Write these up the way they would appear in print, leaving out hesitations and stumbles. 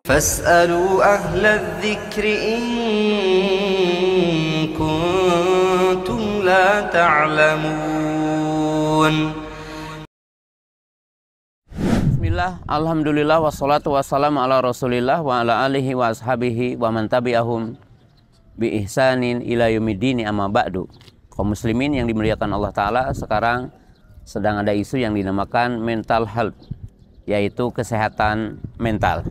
فاسألوا أهل الذكر إن كنتم لا تعلمون. Bismillah, alhamdulillah, wassalatu wassalamu ala rasulillah wa ala alihi wa ashabihi wa man tabi'ahum bi ihsanin ila yaumiddin, amma ba'du. Kaum muslimin yang dimuliakan Allah Ta'ala, sekarang sedang ada isu yang dinamakan mental health, yaitu kesehatan mental.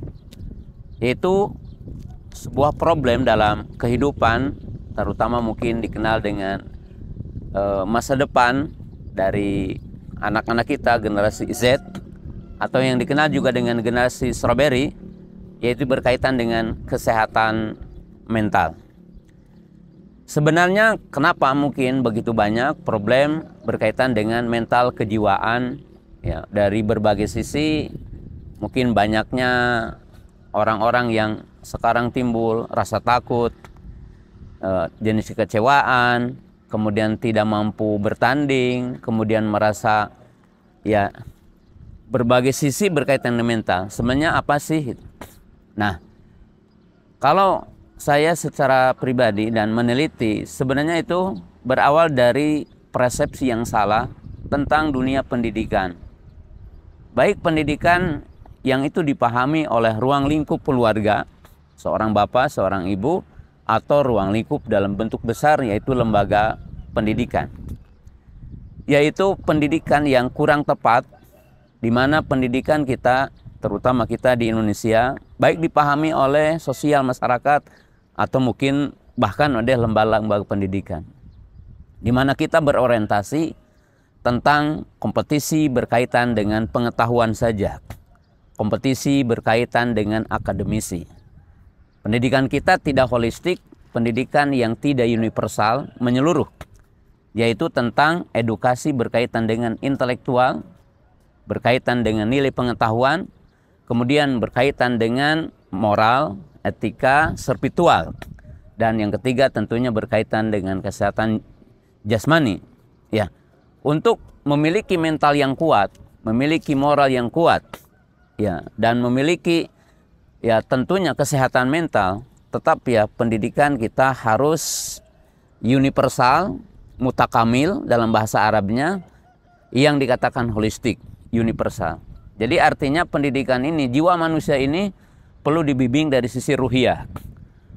Yaitu sebuah problem dalam kehidupan, terutama mungkin dikenal dengan masa depan dari anak-anak kita, generasi Z, atau yang dikenal juga dengan generasi strawberry, yaitu berkaitan dengan kesehatan mental. Sebenarnya kenapa mungkin begitu banyak problem berkaitan dengan mental kejiwaan, ya, dari berbagai sisi. Mungkin banyaknya orang-orang yang sekarang timbul rasa takut, jenis kekecewaan, kemudian tidak mampu bertanding, kemudian merasa ya berbagai sisi berkaitan dengan mental. Sebenarnya apa sih? Nah, kalau saya secara pribadi dan meneliti, sebenarnya itu berawal dari persepsi yang salah tentang dunia pendidikan. Baik pendidikan yang itu dipahami oleh ruang lingkup keluarga, seorang bapak, seorang ibu, atau ruang lingkup dalam bentuk besar, yaitu lembaga pendidikan. Yaitu pendidikan yang kurang tepat, di mana pendidikan kita, terutama kita di Indonesia, baik dipahami oleh sosial masyarakat atau mungkin bahkan oleh lembaga-lembaga pendidikan, di mana kita berorientasi tentang kompetisi berkaitan dengan pengetahuan saja, kompetisi berkaitan dengan akademisi. Pendidikan kita tidak holistik, pendidikan yang tidak universal, menyeluruh, yaitu tentang edukasi berkaitan dengan intelektual, berkaitan dengan nilai pengetahuan, kemudian berkaitan dengan moral, etika, spiritual, dan yang ketiga tentunya berkaitan dengan kesehatan jasmani. Ya, untuk memiliki mental yang kuat, memiliki moral yang kuat, ya, dan memiliki ya tentunya kesehatan mental, tetap ya pendidikan kita harus universal, mutakamil dalam bahasa Arabnya, yang dikatakan holistik, universal. Jadi artinya pendidikan ini, jiwa manusia ini perlu dibimbing dari sisi ruhiyah.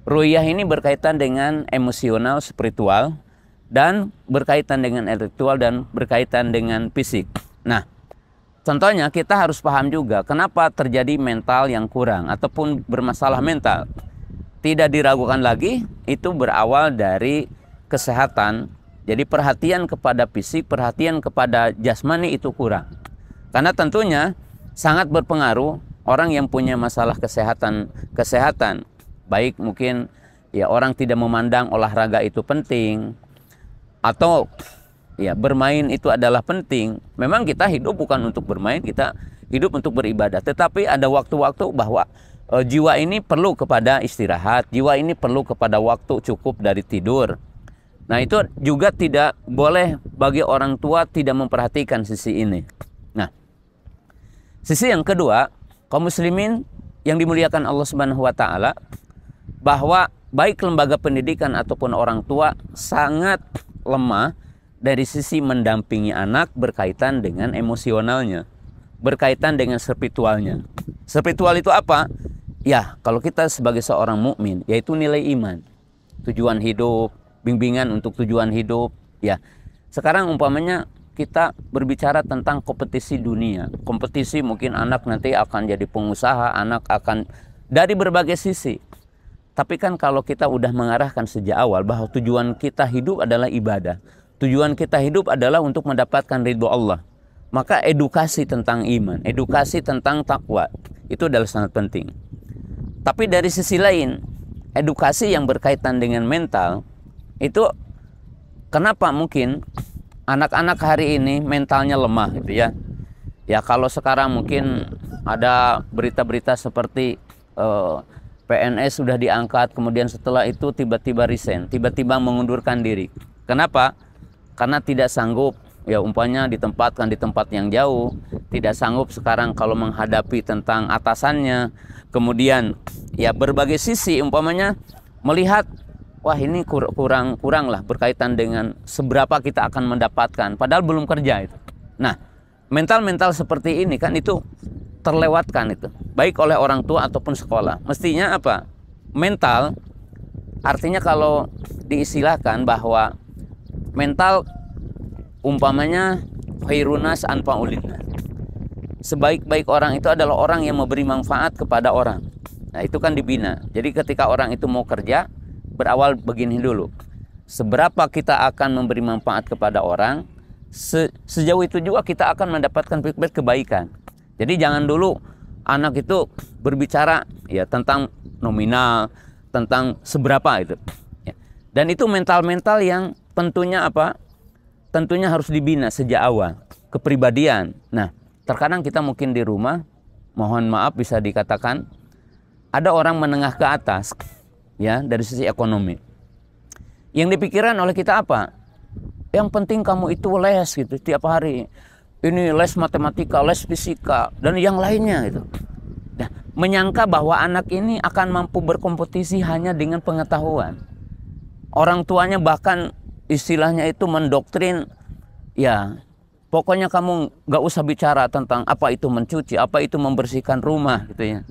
Ruhiyah ini berkaitan dengan emosional, spiritual, dan berkaitan dengan intelektual, dan berkaitan dengan fisik. Nah, contohnya kita harus paham juga kenapa terjadi mental yang kurang ataupun bermasalah mental. Tidak diragukan lagi, itu berawal dari kesehatan. Jadi perhatian kepada fisik, perhatian kepada jasmani itu kurang. Karena tentunya sangat berpengaruh orang yang punya masalah kesehatan, baik mungkin ya orang tidak memandang olahraga itu penting, atau ya bermain itu adalah penting. Memang kita hidup bukan untuk bermain, kita hidup untuk beribadah. Tetapi ada waktu-waktu bahwa jiwa ini perlu kepada istirahat, jiwa ini perlu kepada waktu cukup dari tidur. Nah, itu juga tidak boleh bagi orang tua tidak memperhatikan sisi ini. Nah, sisi yang kedua, kaum muslimin yang dimuliakan Allah Subhanahu wa Ta'ala, bahwa baik lembaga pendidikan ataupun orang tua sangat lemah dari sisi mendampingi anak berkaitan dengan emosionalnya, berkaitan dengan spiritualnya. Spiritual itu apa? Ya, kalau kita sebagai seorang mukmin, yaitu nilai iman, tujuan hidup, bimbingan untuk tujuan hidup. Ya, sekarang umpamanya kita berbicara tentang kompetisi dunia. Kompetisi mungkin anak nanti akan jadi pengusaha, anak akan dari berbagai sisi. Tapi kan kalau kita udah mengarahkan sejak awal bahwa tujuan kita hidup adalah ibadah, tujuan kita hidup adalah untuk mendapatkan ridho Allah, maka edukasi tentang iman, edukasi tentang takwa itu adalah sangat penting. Tapi dari sisi lain, edukasi yang berkaitan dengan mental itu kenapa mungkin anak-anak hari ini mentalnya lemah gitu ya. Ya kalau sekarang mungkin ada berita-berita seperti PNS sudah diangkat, kemudian setelah itu tiba-tiba resign, tiba-tiba mengundurkan diri. Kenapa? Karena tidak sanggup, ya umpamanya ditempatkan di tempat yang jauh, tidak sanggup sekarang kalau menghadapi tentang atasannya, kemudian ya berbagai sisi, umpamanya melihat wah ini kurang lah berkaitan dengan seberapa kita akan mendapatkan, padahal belum kerja itu. Nah, mental seperti ini kan itu terlewatkan itu, baik oleh orang tua ataupun sekolah. Mestinya apa? Mental, artinya kalau diistilahkan bahwa mental umpamanya khairunas anfa'ulinnas. Sebaik-baik orang itu adalah orang yang memberi manfaat kepada orang. Nah, itu kan dibina. Jadi ketika orang itu mau kerja, berawal begini dulu. Seberapa kita akan memberi manfaat kepada orang, sejauh itu juga kita akan mendapatkan feedback kebaikan. Jadi jangan dulu anak itu berbicara ya tentang nominal, tentang seberapa itu. Ya. Dan itu mental-mental yang tentunya apa? Tentunya harus dibina sejak awal. Kepribadian. Nah, terkadang kita mungkin di rumah, mohon maaf bisa dikatakan, ada orang menengah ke atas, ya dari sisi ekonomi. Yang dipikirkan oleh kita apa? Yang penting kamu itu les gitu tiap hari. Ini les matematika, les fisika, dan yang lainnya gitu. Nah, menyangka bahwa anak ini akan mampu berkompetisi hanya dengan pengetahuan. Orang tuanya bahkan istilahnya itu mendoktrin, ya pokoknya kamu gak usah bicara tentang apa itu mencuci, apa itu membersihkan rumah gitu ya.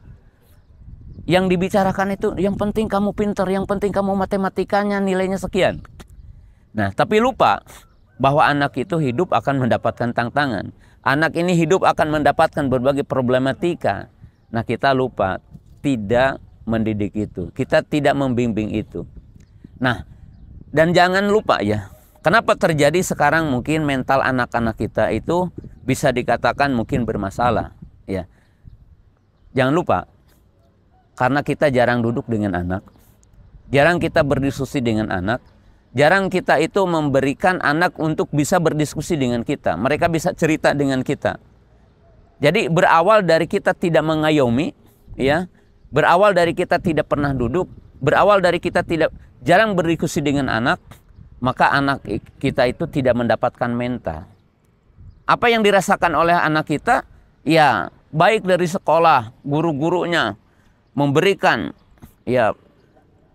Yang dibicarakan itu yang penting kamu pintar, yang penting kamu matematikanya nilainya sekian. Nah, tapi lupa bahwa anak itu hidup akan mendapatkan tantangan. Anak ini hidup akan mendapatkan berbagai problematika. Nah, kita lupa tidak mendidik itu. Kita tidak membimbing itu. Nah, dan jangan lupa ya, kenapa terjadi sekarang mungkin mental anak-anak kita itu bisa dikatakan mungkin bermasalah ya. Jangan lupa, karena kita jarang duduk dengan anak, jarang kita berdiskusi dengan anak, jarang kita itu memberikan anak untuk bisa berdiskusi dengan kita. Mereka bisa cerita dengan kita. Jadi berawal dari kita tidak mengayomi ya, berawal dari kita tidak pernah duduk, berawal dari kita jarang berdiskusi dengan anak, maka anak kita itu tidak mendapatkan mental. Apa yang dirasakan oleh anak kita, ya baik dari sekolah, guru-gurunya memberikan, ya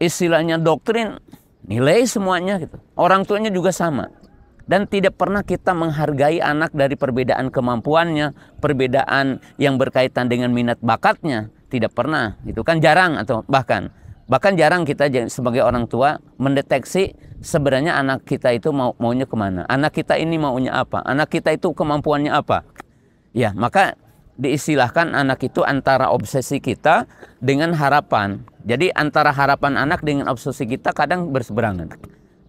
istilahnya doktrin, nilai semuanya gitu. Orang tuanya juga sama. Dan tidak pernah kita menghargai anak dari perbedaan kemampuannya, perbedaan yang berkaitan dengan minat bakatnya. Tidak pernah, itu kan jarang atau bahkan jarang kita sebagai orang tua mendeteksi sebenarnya anak kita itu maunya kemana. Anak kita ini maunya apa. Anak kita itu kemampuannya apa. Ya, maka diistilahkan anak itu antara obsesi kita dengan harapan. Jadi antara harapan anak dengan obsesi kita kadang berseberangan.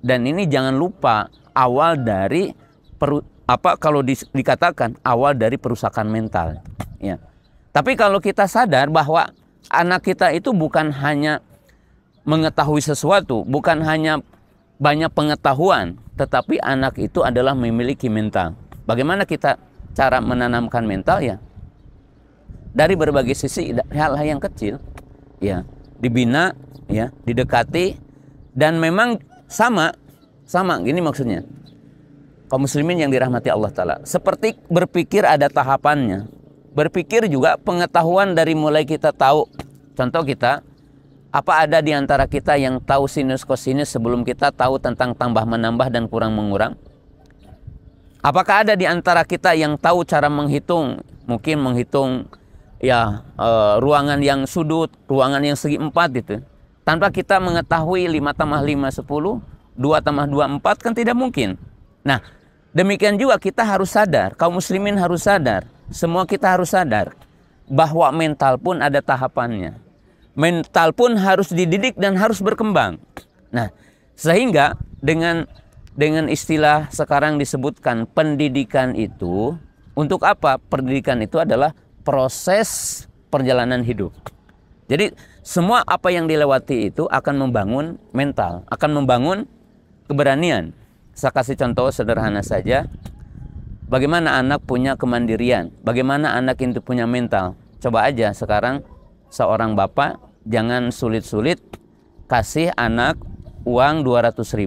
Dan ini jangan lupa awal dari dikatakan awal dari perusakan mental. Ya. Tapi kalau kita sadar bahwa anak kita itu bukan hanya mengetahui sesuatu, bukan hanya banyak pengetahuan, tetapi anak itu adalah memiliki mental. Bagaimana kita cara menanamkan mental ya? Dari berbagai sisi, hal-hal yang kecil, ya dibina, ya didekati, dan memang sama gini maksudnya. Kaum muslimin yang dirahmati Allah Ta'ala, seperti berpikir ada tahapannya. Berpikir juga pengetahuan dari mulai kita tahu. Contoh kita, apa ada di antara kita yang tahu sinus kosinus sebelum kita tahu tentang tambah menambah dan kurang mengurang? Apakah ada di antara kita yang tahu cara menghitung, mungkin menghitung ya ruangan yang sudut, ruangan yang segi 4 gitu, tanpa kita mengetahui 5 tambah 5 10, 2 tambah 2 4, kan tidak mungkin. Nah, demikian juga kita harus sadar, kaum muslimin harus sadar, semua kita harus sadar bahwa mental pun ada tahapannya. Mental pun harus dididik dan harus berkembang. Nah, sehingga dengan istilah sekarang disebutkan pendidikan itu, untuk apa? Pendidikan itu adalah proses perjalanan hidup. Jadi semua apa yang dilewati itu akan membangun mental, akan membangun keberanian. Saya kasih contoh sederhana saja. Bagaimana anak punya kemandirian, bagaimana anak itu punya mental. Coba aja sekarang seorang bapak jangan sulit-sulit kasih anak uang 200.000,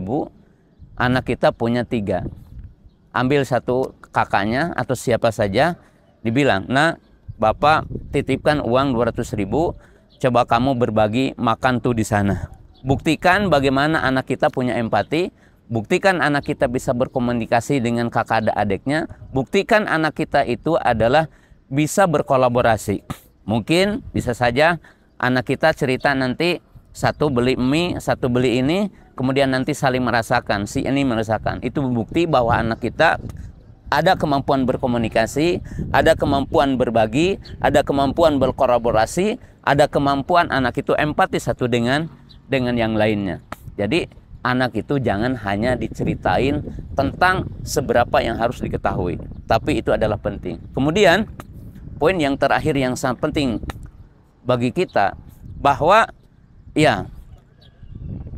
anak kita punya 3. Ambil satu kakaknya atau siapa saja, dibilang, nah bapak titipkan uang 200.000, coba kamu berbagi makan tuh di sana. Buktikan bagaimana anak kita punya empati, buktikan anak kita bisa berkomunikasi dengan kakak dan adiknya, buktikan anak kita itu adalah bisa berkolaborasi. Mungkin bisa saja anak kita cerita nanti satu beli mie, satu beli ini, kemudian nanti saling merasakan, si ini merasakan. Itu bukti bahwa anak kita ada kemampuan berkomunikasi, ada kemampuan berbagi, ada kemampuan berkolaborasi, ada kemampuan anak itu empati satu dengan yang lainnya. Jadi anak itu jangan hanya diceritain tentang seberapa yang harus diketahui, tapi itu adalah penting. Kemudian poin yang terakhir yang sangat penting bagi kita, bahwa ya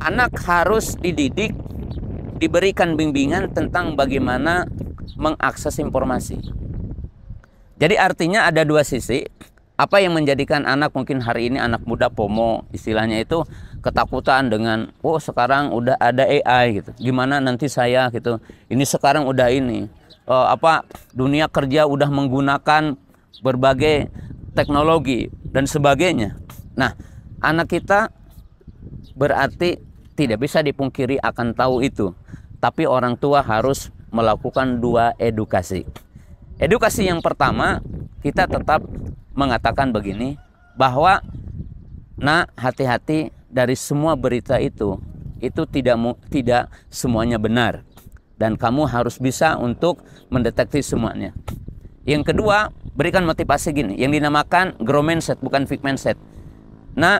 anak harus dididik, diberikan bimbingan tentang bagaimana mengakses informasi. Jadi artinya ada dua sisi. Apa yang menjadikan anak, mungkin hari ini anak muda FOMO istilahnya itu, ketakutan dengan sekarang udah ada AI gitu. Gimana nanti saya gitu. Ini sekarang udah ini dunia kerja udah menggunakan berbagai teknologi dan sebagainya. Nah, anak kita berarti tidak bisa dipungkiri akan tahu itu. Tapi orang tua harus melakukan dua edukasi. Edukasi yang pertama, kita tetap mengatakan begini, bahwa nak, hati-hati dari semua berita itu tidak semuanya benar, dan kamu harus bisa untuk mendeteksi semuanya. Yang kedua, berikan motivasi gini, yang dinamakan grow mindset, bukan fixed mindset. Nah,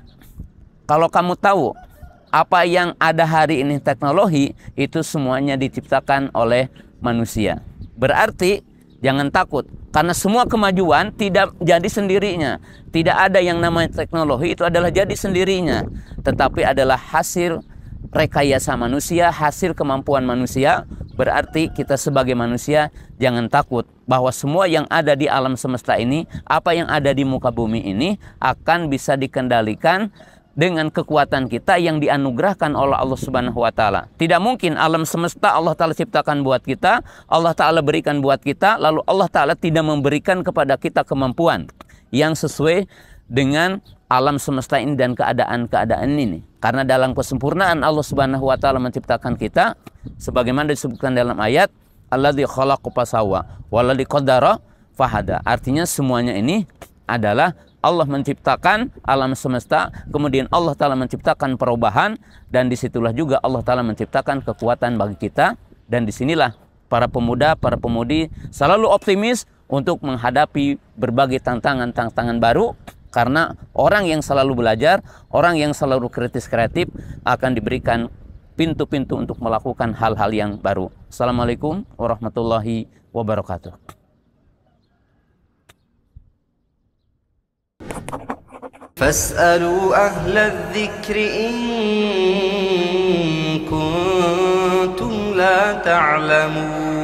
kalau kamu tahu apa yang ada hari ini teknologi, itu semuanya diciptakan oleh manusia. Berarti jangan takut, karena semua kemajuan tidak jadi sendirinya. Tidak ada yang namanya teknologi itu adalah jadi sendirinya, tetapi adalah hasil rekayasa manusia, hasil kemampuan manusia. Berarti kita sebagai manusia jangan takut bahwa semua yang ada di alam semesta ini, apa yang ada di muka bumi ini akan bisa dikendalikan dengan kekuatan kita yang dianugerahkan oleh Allah Subhanahu wa Ta'ala. Tidak mungkin alam semesta Allah Ta'ala ciptakan buat kita, Allah Ta'ala berikan buat kita, lalu Allah Ta'ala tidak memberikan kepada kita kemampuan yang sesuai dengan alam semesta ini dan keadaan-keadaan ini. Karena dalam kesempurnaan Allah Subhanahu wa Ta'ala menciptakan kita, sebagaimana disebutkan dalam ayat, alladzi khalaqa fasawwa walladzi qaddara fahada. Artinya semuanya ini adalah Allah menciptakan alam semesta, kemudian Allah Ta'ala menciptakan perubahan, dan disitulah juga Allah Ta'ala menciptakan kekuatan bagi kita. Dan disinilah para pemuda, para pemudi selalu optimis untuk menghadapi berbagai tantangan-tantangan baru, karena orang yang selalu belajar, orang yang selalu kritis kreatif akan diberikan pintu-pintu untuk melakukan hal-hal yang baru. Assalamualaikum warahmatullahi wabarakatuh. فاسألوا أهل الذكر إن كنتم لا تعلمون